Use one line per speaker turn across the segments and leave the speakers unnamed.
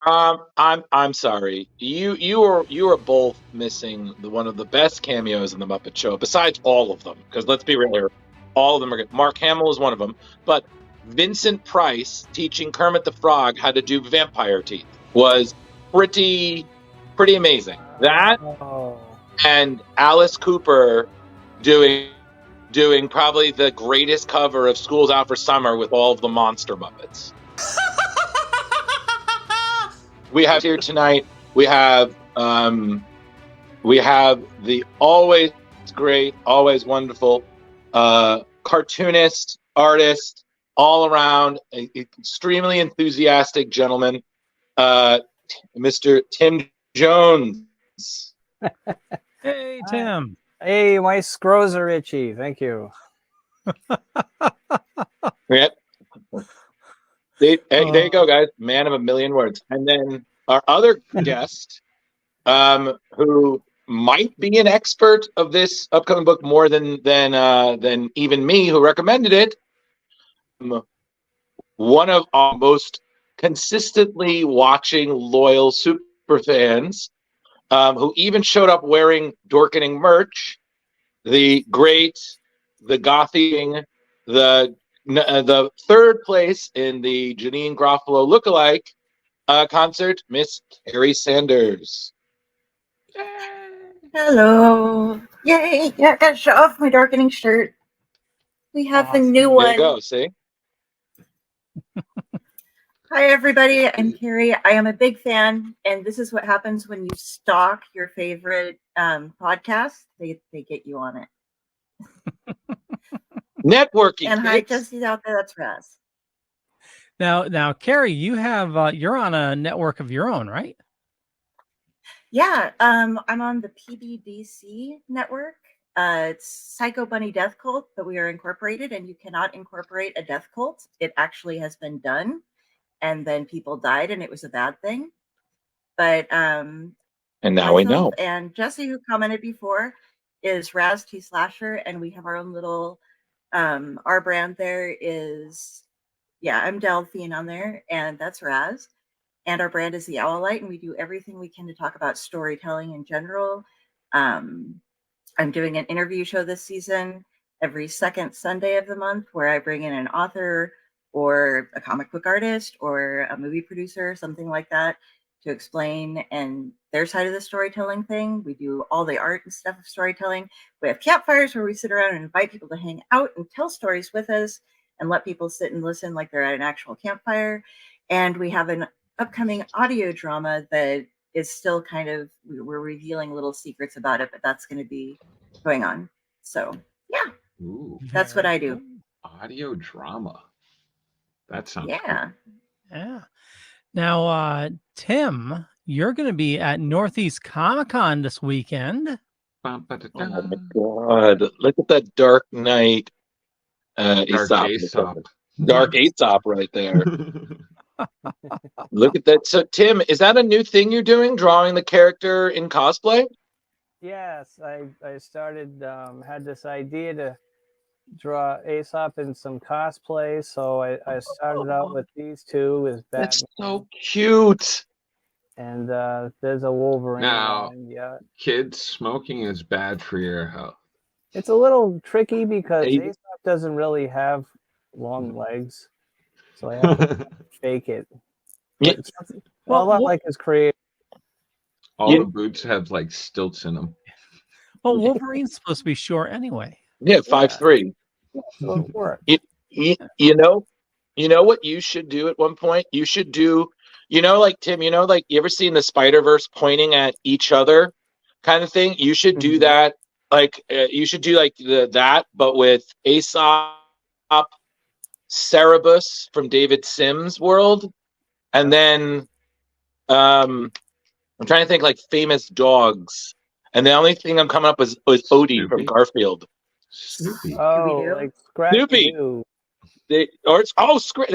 I'm sorry. You are both missing one of the best cameos in the Muppet Show, besides all of them. Because let's be real here, all of them are good. Mark Hamill is one of them, but Vincent Price teaching Kermit the Frog how to do vampire teeth was pretty pretty amazing. That
Oh,
and Alice Cooper doing doing probably the greatest cover of School's Out for Summer with all of the Monster Muppets. We have here tonight. We have we have the always great, always wonderful cartoonist, artist, all around extremely enthusiastic gentleman, uh, Mr. Tim Jones.
Hey, Tim.
hey, my scroes are itchy. Thank you.
Yep. There you go, guys. Man of a million words. And then our other guest, who might be an expert of this upcoming book more than even me, who recommended it. One of our most consistently watching loyal super fans, who even showed up wearing Dorkening merch. The great, the gothing, the third place in the Janine Garofalo lookalike concert, Miss Carrie Sanders.
Hello. Yay. Yeah, I gotta show off my darkening shirt. We have the new
There
one.
you go. See.
Hi, everybody. I'm Carrie. I am a big fan, and this is what happens when you stalk your favorite podcast. They get you on it.
Networking.
And hi, Jesse's out there. That's Raz.
Now, Carrie, you have you're on a network of your own, right?
Yeah, I'm on the PBDC network. It's Psycho Bunny Death Cult, but we are incorporated, and you cannot incorporate a death cult. It actually has been done, and then people died, and it was a bad thing. But
and now we know.
And Jesse, who commented before, is Raz T Slasher, and we have our own little. Our brand there is, I'm Delphine on there, and that's Raz. And our brand is the Owlite, and we do everything we can to talk about storytelling in general. I'm doing an interview show this season every second Sunday of the month where I bring in an author or a comic book artist or a movie producer, something like that, to explain and their side of the storytelling thing. We do all the art and stuff of storytelling. We have campfires where we sit around and invite people to hang out and tell stories with us and let people sit and listen like they're at an actual campfire. And we have an upcoming audio drama that is still kind of, we're revealing little secrets about it, but that's going to be going on. So yeah.
Ooh,
that's what I do.
Audio drama. That sounds
cool.
Yeah. Now, Tim, you're going to be at Northeast Comic-Con this weekend.
Oh my God! Look at that Dark Knight, Aesop. Dark Aesop right there. Look at that. So, Tim, is that a new thing you're doing? Drawing the character in cosplay?
Yes, I started, had this idea to draw Aesop in some cosplay, so I started out with these two with Batman.
That's so cute.
And there's a Wolverine.
Now,
yeah.
Kids, smoking is bad for your health.
It's a little tricky because Aesop doesn't really have long legs, so I have to fake it.
Yeah.
Well, a lot like his creator.
All the boots have like stilts in them.
Well, Wolverine's supposed to be short anyway.
Yeah, 5'3".
So
you know what you should do at one point? You should do, like Tim, like you ever seen the Spider-Verse pointing at each other kind of thing? You should do that. Like you should do like that, but with Aesop, Cerebus from David Sims' world, and then I'm trying to think like famous dogs, and the only thing I'm coming up with is Odie from Garfield.
Snoopy.
Oh, like Scrappy.
Snoopy. There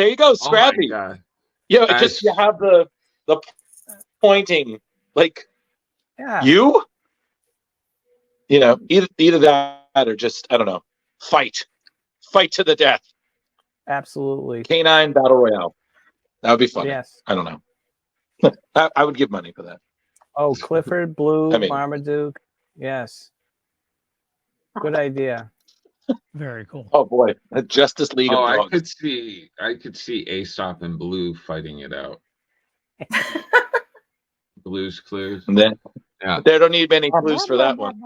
you go, Scrappy.
Oh
just you have the pointing, like either that or just I don't know, fight to the death.
Absolutely.
Canine battle royale. That would be fun.
Yes.
I don't know. I would give money for that.
Oh, Clifford, Blue,
I mean-
Marmaduke. Yes. Good idea.
Very cool.
Oh boy, a Justice League
Oh,
of
I
Dogs.
could see Aesop and Blue fighting it out. Blue's Clues.
And then
Yeah.
they don't need many clues for that one.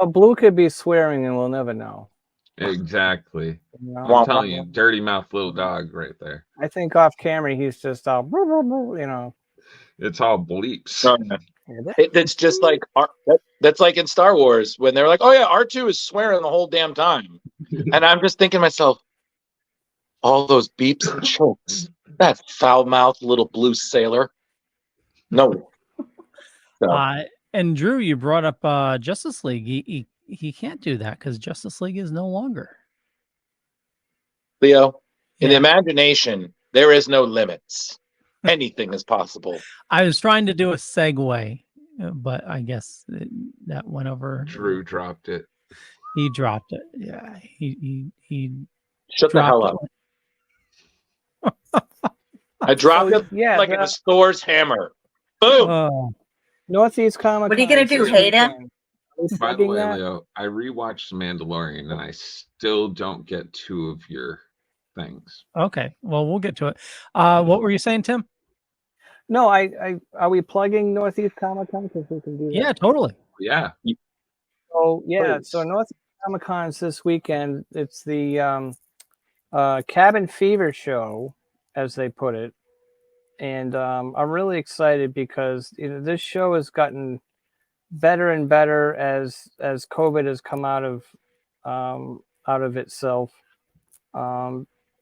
Blue could be swearing and we'll never know.
Exactly.
You know?
Womp
I'm telling you, dirty mouth little dog right there.
I think off camera he's just all, you know.
It's all bleeps.
Oh, yeah. It's just like that's like in Star Wars when they're like, "Oh yeah, R2 is swearing the whole damn time," and I'm just thinking to myself, all those beeps and chokes, that foul-mouthed little blue sailor. No. So,
And Drew, you brought up Justice League. He can't do that because Justice League is no longer.
Leo, in the
Yeah.
imagination, there is no limits. Anything is possible.
I was trying to do a segue, but I guess that went over.
Drew dropped it.
He dropped it. Yeah, he
Shut the hell
dropped
up. I dropped it
Yeah,
like a Thor's hammer. Boom.
Oh,
Northeast Comic.
What are you gonna do, hate him?
By the way, Leo, I rewatched The Mandalorian and I still don't get two of your things.
okay. Well, we'll get to it. What were you saying, Tim?
No, I are we plugging Northeast Comic Con because we can do that?
Yeah, totally.
Yeah.
So yeah,
Please.
so Northeast Comic Con is this weekend. It's the Cabin Fever show, as they put it, and I'm really excited because this show has gotten better and better as COVID has come out of itself.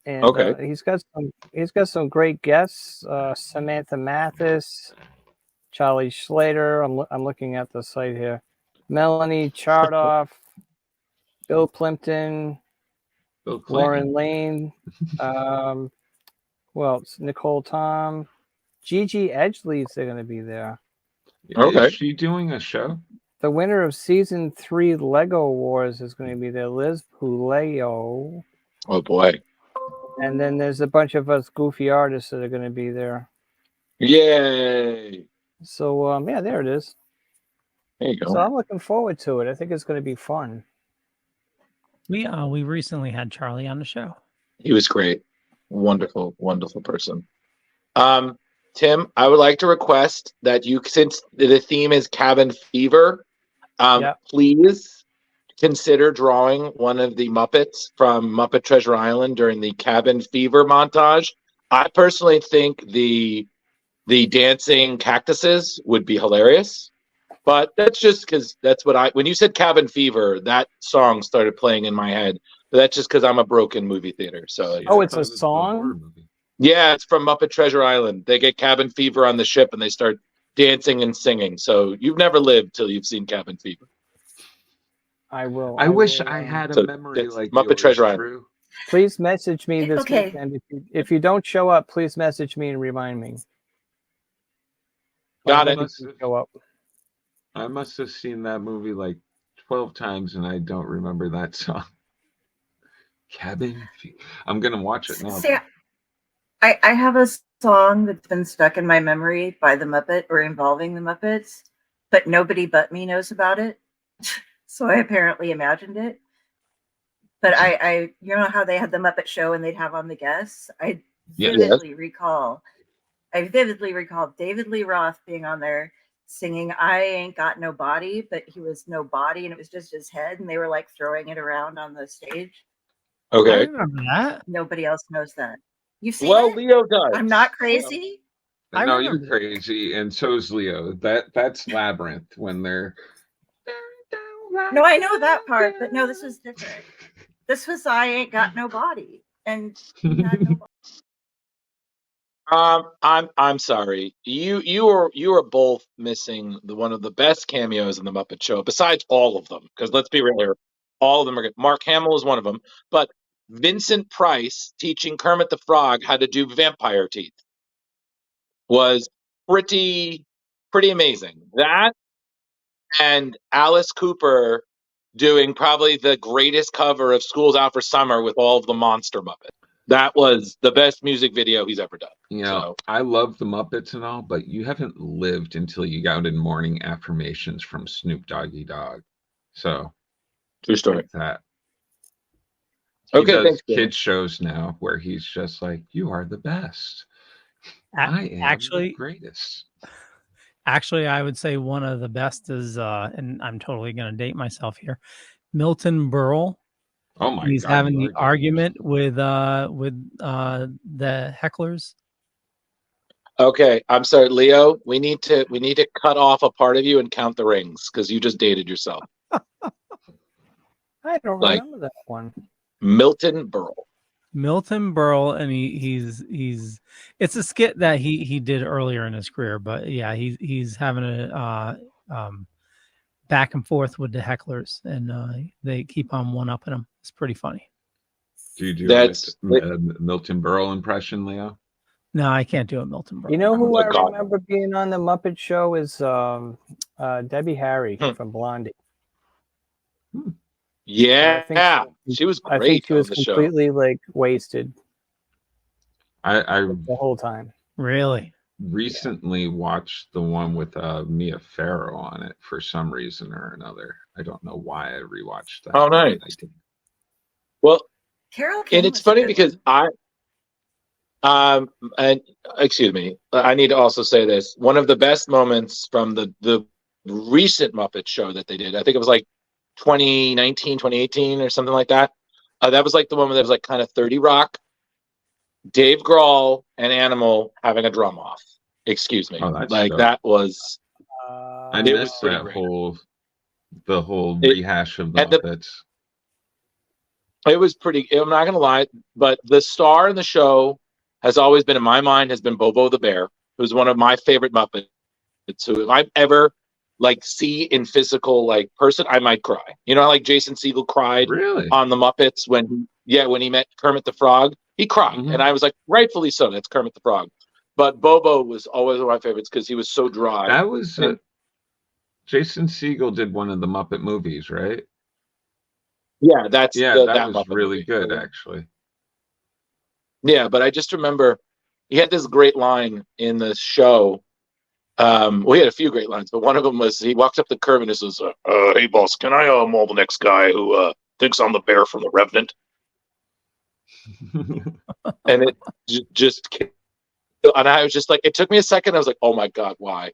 And
Okay.
he's got some great guests. Samantha Mathis, Charlie Slater. I'm looking at the site here. Melanie Chardoff, Bill Plimpton,
Bill Clinton.
Lauren Lane. Who else? Nicole Tom, Gigi Edgley's they're going to be there.
Okay.
Is she doing a show?
The winner of season 3 Lego Wars is going to be there. Liz Puleo.
Oh boy.
And then there's a bunch of us goofy artists that are going to be there.
Yay.
So yeah, there it is.
There you go.
So I'm looking forward to it. I think it's going to be fun.
We recently had Charlie on the show.
He was great. Wonderful, wonderful person. Tim, I would like to request that you, since the theme is cabin fever, please consider drawing one of the Muppets from Muppet Treasure Island during the cabin fever montage. I personally think the dancing cactuses would be hilarious, but that's just because that's what when you said cabin fever, that song started playing in my head. But that's just because I'm a broken movie theater. So
Oh, it's a song?
yeah, it's from Muppet Treasure Island. They get cabin fever on the ship and they start dancing and singing. So you've never lived till you've seen cabin fever.
I will.
I wish I had a memory like
Muppet
yours,
Treasure Island.
Drew.
Please message me this
Okay.
weekend. If you don't show up, please message me and remind me.
Got
I
it.
need to show up.
I must have seen that movie like 12 times and I don't remember that song. Cabin Fever. I'm going to watch it now.
See, I have a song that's been stuck in my memory by the Muppet or involving the Muppets, but nobody but me knows about it. So I apparently imagined it. But I you know how they had the Muppet Show and they'd have on the guests? I vividly recall David Lee Roth being on there singing I Ain't Got No Body, but he was no body and it was just his head and they were like throwing it around on the stage.
I
Okay.
remember that.
Nobody else knows that. You've seen
Well,
it?
Leo does.
I'm not crazy.
I
No,
remember.
you're crazy, and so's Leo. That's Labyrinth when they're.
No, I know that part, but no, this was different. This was I Ain't Got No Body, and he had no body.
I'm sorry. You are both missing one of the best cameos in the Muppet Show, besides all of them. Because let's be real here, all of them are good. Mark Hamill is one of them, but Vincent Price teaching Kermit the Frog how to do vampire teeth was pretty amazing. That and Alice Cooper doing probably the greatest cover of School's Out for Summer with all of the Monster Muppets. That was the best music video he's ever done.
You know,
So.
I love the Muppets and all, but you haven't lived until you got in morning affirmations from Snoop Doggy Dogg. So,
True story.
like that.
Okay,
he does
thanks,
kid shows now where he's just like, "You are the best. I am
Actually,
the greatest."
Actually, I would say one of the best is, and I'm totally going to date myself here, Milton Berle.
Oh my
He's
God,
having
you
the
are
argument with the hecklers.
Okay, I'm sorry, Leo. We need to cut off a part of you and count the rings because you just dated yourself.
I don't
Like-
remember that one.
Milton Berle.
Milton Berle, and he's it's a skit that he did earlier in his career, but yeah, he's having a back and forth with the hecklers, and they keep on one-upping him. It's pretty funny.
Do you do
That's-
a Milton Berle impression, Leo?
No, I can't do a Milton Berle.
You know who
Oh,
I
God.
remember being on the Muppet Show is Debbie Harry from Blondie.
Yeah, she was
I
great
think she was
on the show.
completely like wasted
I
the whole time.
Really?
recently watched the one with Mia Farrow on it for some reason or another. I don't know why I rewatched that.
Oh, nice.
I did.
Well,
Carol King
and it's
was a
funny
good
because
one.
and excuse me, I need to also say this. One of the best moments from the recent Muppet Show that they did, I think it was like 2019, 2018 or something like that. That was like the one that was like kind of 30 Rock. Dave Grohl and Animal having a drum off. Excuse me.
Oh, that's
like
dope.
that was
I
it was
missed
pretty
that
great.
the whole
It-
rehash of the
and the-
Muppets.
It was pretty. I'm not gonna lie, but the star in the show has always been in my mind has been Bobo the Bear, who's one of my favorite Muppets. Who, if I ever like see in physical like person, I might cry. You know, like Jason Segel cried
Really?
on the Muppets when he met Kermit the Frog. He cried,
Mhm.
and I was like, rightfully so. That's Kermit the Frog. But Bobo was always one of my favorites because he was so dry.
That was
And-
Jason Segel did one of the Muppet movies, right?
Yeah, that's
Yeah, that
that
was
Muppet
really
movie.
good, actually.
Yeah, but I just remember he had this great line in the show. Well, he had a few great lines, but one of them was he walks up the curb and he says, "Hey, boss, can I maul the next guy who thinks I'm the bear from the Revenant?" And it just, and I was just like, it took me a second. I was like, "Oh my god, why?"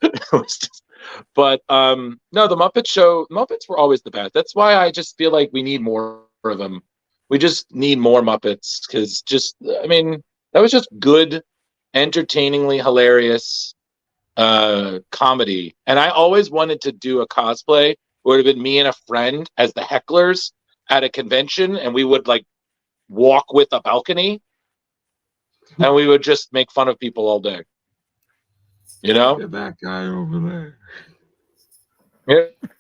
It was just, but no, the Muppet Show, Muppets were always the best. That's why I just feel like we need more of them. We just need more Muppets because I mean, that was just good, entertainingly hilarious comedy. And I always wanted to do a cosplay where it would have been me and a friend as the hecklers at a convention, and we would like walk with a balcony, and we would just make fun of people all day. You know?
Look at that guy over there.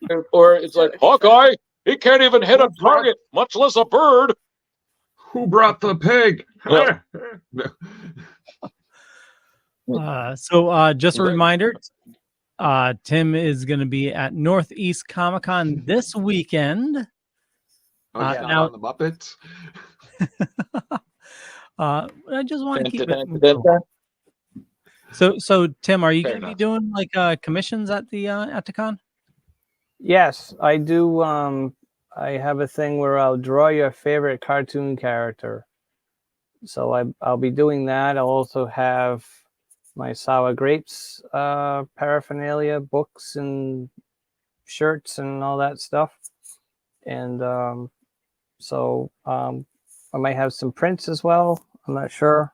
Yeah. Or it's like, Hawkeye, he can't even hit a target, much less a bird.
Who brought the pig?
No.
So just a reminder, Tim is going to be at Northeast Comic Con this weekend.
Oh, he's not
now-
on the Muppets?
I just want to keep it. So Tim, are you
Fair
going to be
enough.
doing like commissions at the con?
Yes, I do. I have a thing where I'll draw your favorite cartoon character. So I'll be doing that. I'll also have my Sour Grapes paraphernalia, books and shirts and all that stuff. And I might have some prints as well. I'm not sure.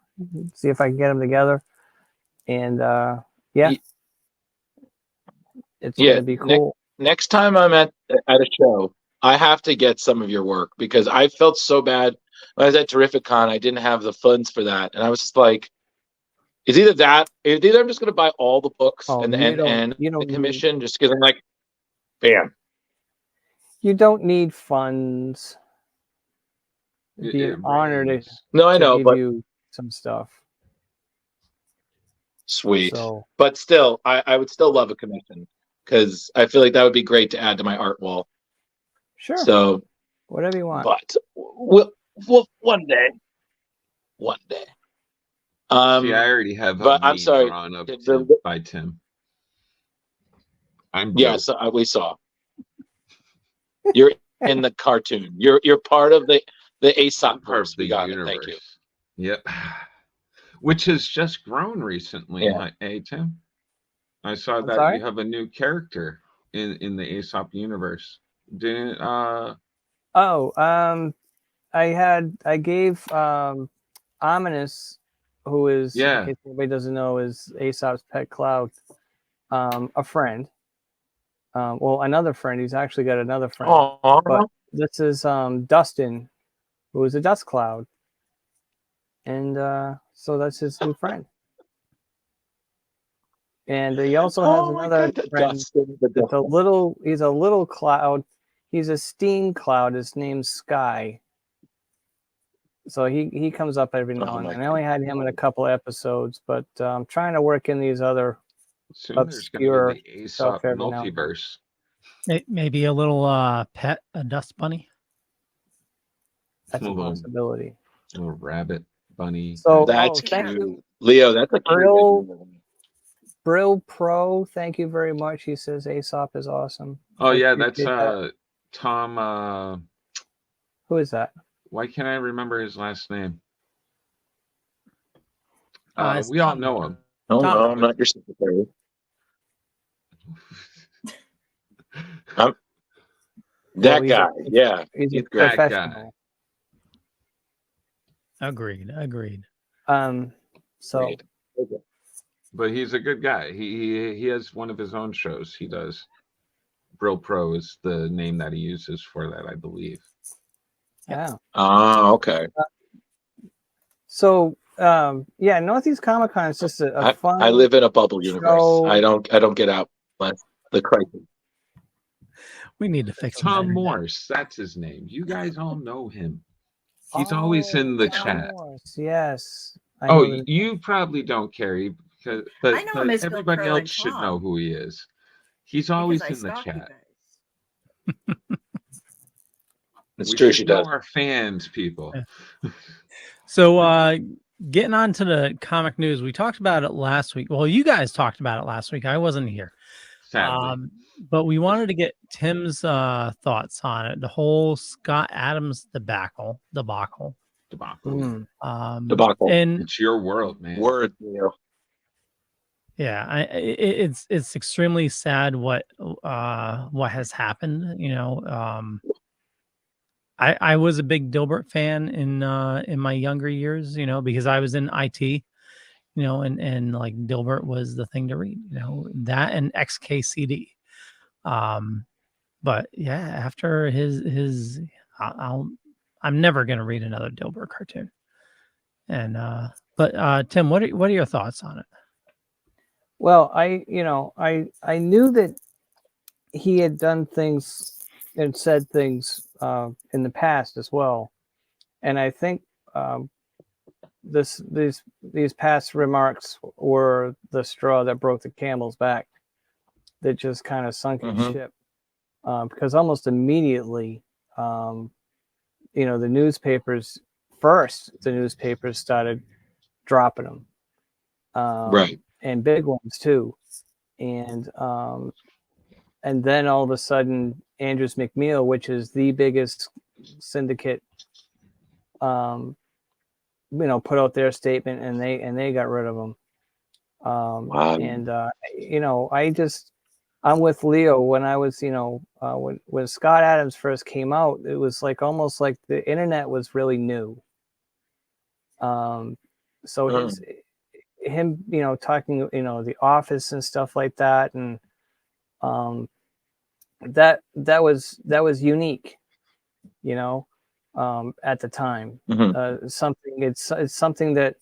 See if I can get them together. And it's
Yeah,
gonna be cool.
Next time I'm at a show, I have to get some of your work because I felt so bad when I was at Terrificon. I didn't have the funds for that, and I was just like, "It's either that, either I'm just going to buy all the books and the commission just because I'm like, bam."
You don't need funds. It'd be
It
an honor to
rains.
No, I know,
give
but
you some stuff.
sweet.
So
But still, I would still love a commission because I feel like that would be great to add to my art wall.
sure,
So,
whatever you want.
but we'll one day. one day.
See, I already have
but
a
I'm
meme
sorry.
drawn up
The-
by Tim. I'm
yes, we saw. You're in the cartoon. You're part of the Aesop
part
verse.
of the
We got
universe.
it. Thank you.
Yep. Which has just grown recently,
Yeah.
hey Tim? I saw
I'm
that
sorry?
you have a new character in the Aesop universe. Didn't
I gave Ominous, who is, in
yeah.
case anybody doesn't know, is Aesop's pet cloud, a friend. Well, another friend. He's actually got another friend.
Oh,
But this is Dustin, who is a dust cloud. And so that's his new friend. And he also has another friend that's he's a little cloud. He's a steam cloud. His name's Sky. So he comes up every now and then. I only had him in a couple episodes, but I'm trying to work in these other
Soon there's gonna
obscure
be the
stuff
Aesop
every now and then.
multiverse.
Maybe a little pet, a dust bunny.
That's a possibility.
Little rabbit bunny.
So
that's
thank
cute.
you,
Leo, that's a cute.
Brill Pro. Thank you very much. He says Aesop is awesome.
Oh
I
yeah, that's
appreciate that.
Tom.
Who is that?
Why can't I remember his last name?
It's
we all
Tom.
know him.
Oh
Tom.
no, I'm not your secretary. That guy, yeah,
he's a
that
professional.
guy.
Agreed.
So,
but he's a good guy. He has one of his own shows. He does. Brill Pro is the name that he uses for that, I believe.
yeah.
Oh, okay.
So, yeah, Northeast Comic Con is just a fun.
I live in a bubble universe.
show.
I don't get out the crisis.
We need to fix
Tom
that.
Morse. That's his name. You guys all know him. He's always in the chat.
Morse, yes.
You probably don't, Carrie, but
I know him as
everybody
Bill Crow
else should
and
know
Tom.
who he is. He's always
Because
in
I
the
stalk you
chat.
guys.
It's true, she does.
Our fans, people.
So, getting on to the comic news, we talked about it last week. Well, you guys talked about it last week. I wasn't here.
Sadly.
But we wanted to get Tim's thoughts on it. The whole Scott Adams debacle.
Debacle.
And
it's your world, man.
Word, Leo.
Yeah, it's extremely sad what has happened. You know, I was a big Dilbert fan in my younger years. You know, because I was in IT. You know, and like Dilbert was the thing to read. You know, that and XKCD. But yeah, after his I'm never gonna read another Dilbert cartoon. And but Tim, what are your thoughts on it?
Well, I knew that he had done things and said things in the past as well, and I think these past remarks were the straw that broke the camel's back, that just kind of sunk his ship, because almost immediately, the newspapers started dropping them,
right,
and big ones too, and then all of a sudden, Andrews McMeel, which is the biggest syndicate, put out their statement, and they got rid of them.
Wow.
And I'm with Leo. When I was, when Scott Adams first came out, it was like almost like the internet was really new. So him, talking, The Office and stuff like that, and that was unique, at the time. It's something that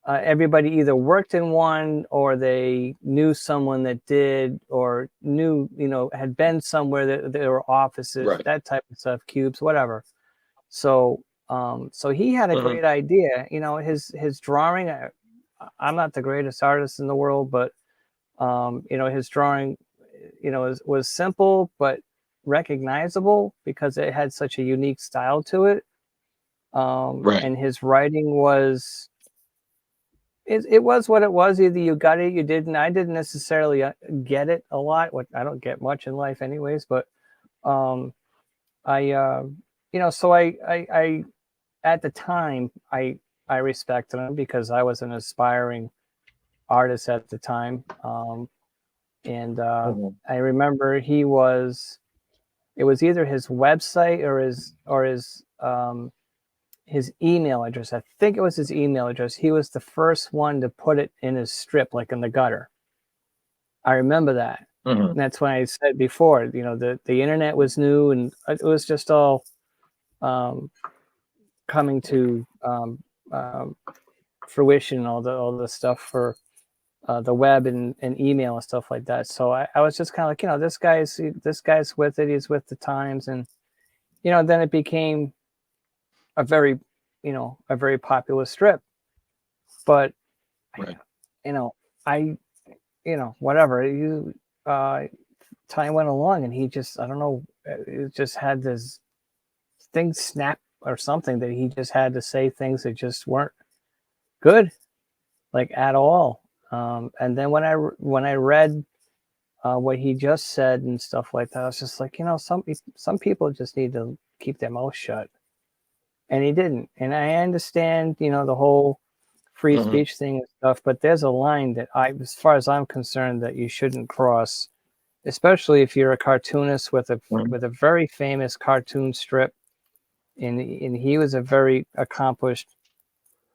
everybody either worked in one, or they knew someone that did, or knew, had been somewhere that there were offices,
right,
that type of stuff, cubes, whatever. So he had a great idea. His drawing, I'm not the greatest artist in the world, but his drawing, was simple but recognizable because it had such a unique style to it.
Right.
and his writing was it was what it was. Either you got it, you didn't. I didn't necessarily get it a lot. What I don't get much in life, anyways. But so I at the time I respected him because I was an aspiring artist at the time, and I remember it was either his website or his email address. I think it was his email address. He was the first one to put it in his strip, like in the gutter. I remember that.
Mhm.
And that's when I said before, the internet was new and it was just all coming to fruition, all the stuff for the web and email and stuff like that. So I was just kind of like, this guy's with it. He's with the times. And, then it became a very popular strip. But,
Right.
whatever. Time went along and he just, I don't know, it just had this thing snap or something that he just had to say things that just weren't good, like at all. And then when I read what he just said and stuff like that, I was just like, some people just need to keep their mouth shut. And he didn't. And I understand, the whole free
Mhm.
speech thing and stuff, but there's a line that as far as I'm concerned, that you shouldn't cross, especially if you're a cartoonist with a very famous cartoon strip. And he was a very accomplished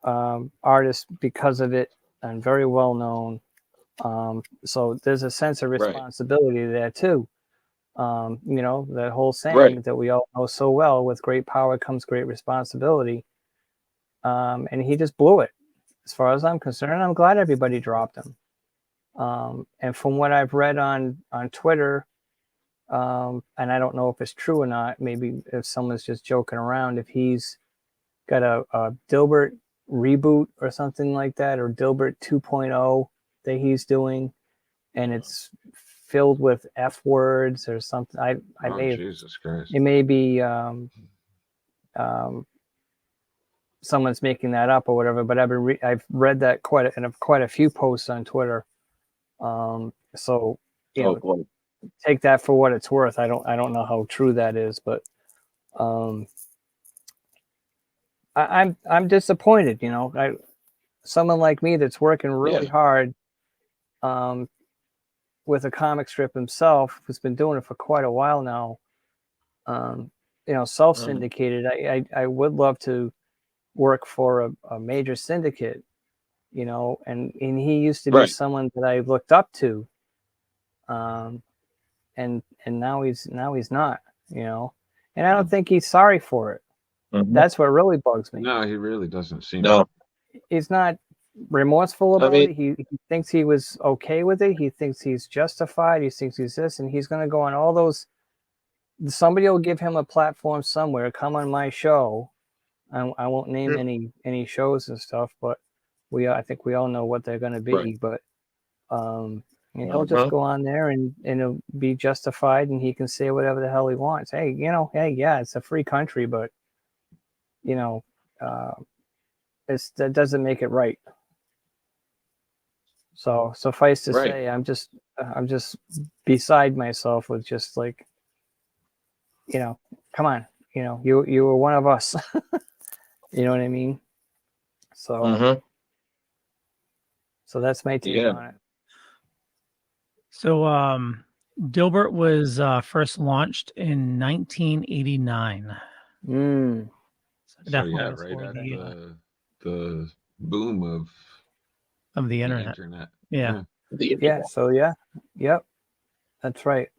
artist because of it, and very well known. So there's a sense of responsibility there too. That whole saying that we all know so well: with great power comes great responsibility. And he just blew it, as far as I'm concerned. I'm glad everybody dropped him. And from what I've read on Twitter, and I don't know if it's true or not, maybe if someone's just joking around, if he's got a Dilbert reboot or something like that, or Dilbert 2.0 that he's doing, and it's filled with F words or something.
Jesus Christ.
It may be someone's making that up or whatever, but I've read that quite a few posts on Twitter. So
boy.
take that for what it's worth. I don't know how true that is, but I'm disappointed. Someone like me that's working really hard with a comic strip himself, who's been doing it for quite a while now. Self-syndicated. I would love to work for a major syndicate, and he used to be someone that I looked up to. And now he's not, and I don't think he's sorry for it.
Mhm.
That's what really bugs me.
No, he really doesn't seem.
No.
He's not remorseful about it. He thinks he was okay with it. He thinks he's justified. He thinks he's this, and he's going to go on all those. Somebody will give him a platform somewhere. Come on my show. I won't name any shows and stuff, but I think we all know what they're going to be.
Right.
But he'll just go on there and it'll be justified, and he can say whatever the hell he wants. Hey, yeah, it's a free country, but that doesn't make it right. So suffice to say, I'm just beside myself with just like, come on, you were one of us. You know what I mean? So so that's my take on it.
So Dilbert was first launched in 1989.
So yeah, right at the boom
of the internet. Yeah.
Yeah. So yeah. Yep. That's right.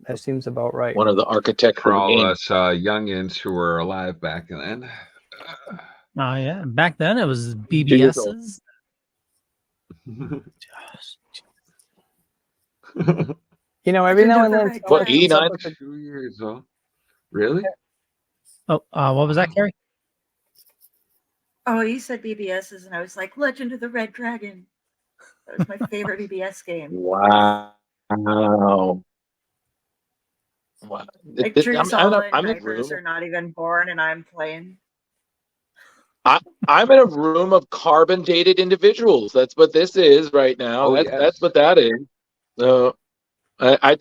That seems about right.
One of the architects
for all us youngins who were alive back then.
Oh yeah, back then it was BBS's.
Every now and then.
What, 89?
2 years old. Really?
Oh, what was that, Carrie?
Oh, you said BBS's, and I was like, Legend of the Red Dragon. That was my favorite BBS game.
Wow. What?
Like Drusilla and diapers are not even born, and I'm playing.
I'm in a room of carbon dated individuals. That's what this is right now. That's what that is. So I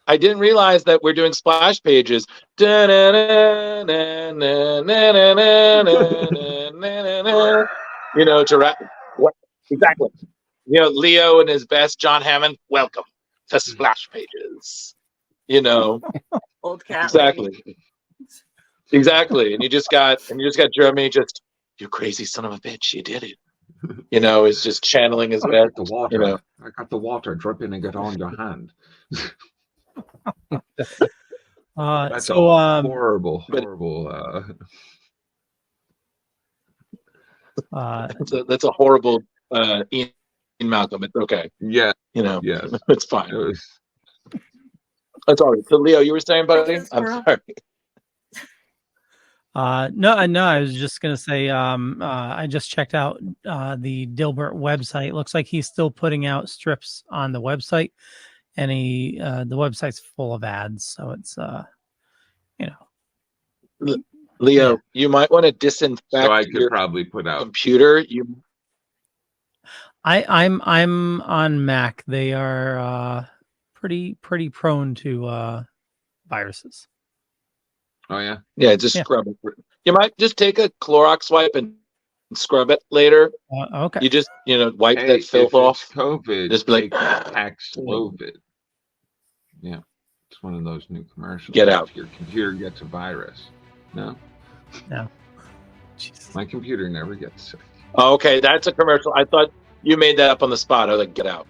didn't realize that we're doing splash pages. You know, exactly. You know, Leo and his best, John Hammond. Welcome to Splash Pages. You know,
Old cat.
Exactly. Exactly. And you just got Jeremy just, you crazy son of a bitch, you did it. You know, is just channeling his best.
The water.
You know.
I got the water dripping and get on your hand. That's
so
a horrible.
That's a horrible Ian Malcolm. It's okay.
Yeah.
You know.
Yes.
It's fine. That's all right. So Leo, you were saying, buddy? I'm sorry.
No, I was just gonna say, I just checked out the Dilbert website. Looks like he's still putting out strips on the website, and the website's full of ads, so it's you know.
Leo, you might want to disinfect.
So I could probably put out
computer.
I'm on Mac. They are pretty prone to viruses.
Oh yeah.
Yeah, just scrub it. You might just take a Clorox wipe and scrub it later.
Okay.
You just wipe that filth off.
COVID.
Just be like
Paxlovid. Yeah, it's one of those new commercials.
Get out.
If your computer gets a virus. No.
Jesus.
My computer never gets sick.
Oh, okay, that's a commercial. I thought you made that up on the spot. I was like, get out.